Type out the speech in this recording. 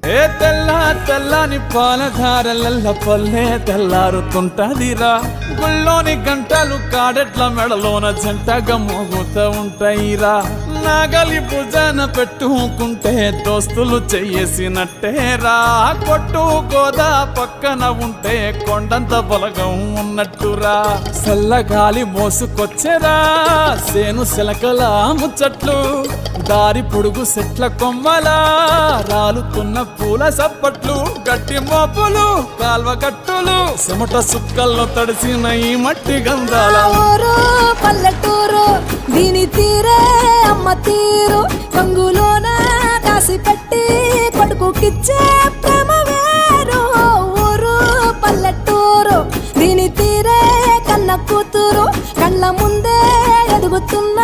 ఏ తెల్ల తెల్లని పాలధారలల్ల పల్లె తెల్లారుతుంటదిరా గుళ్ళోని గంటలు కాడెట్ల మెడలోన జంటగా మోగుతూ ఉంటాయిరా నాగలి భుజాన పెట్టుకుంటే దోస్తులు చెయ్యేసినట్టేరా కొట్టు గోదా పక్కన ఉంటే కొండంత బలగం ఉన్నట్టురా చల్లగాలి మోసుకొచ్చెరా సేను శిలకల ముచ్చట్లు దారి పొడుగు చెట్ల కొమ్మలా రాలుతున్న పూల సప్పట్లు గట్టి మోపులు కాల్వ గట్టులు చెమట సుక్కల్లో తడిసిన ఈ మట్టి గంధాల పల్లెటూరు దీని తీరే అమ్మ తీరు కంగులోన కాసి పెట్టి కొడుకుకిచ్చే ప్రేమ వేరు ఊరు పల్లెటూరు దీని తీరే కన్న కూతురు కళ్ళ ముందే ఎదుగుతుంది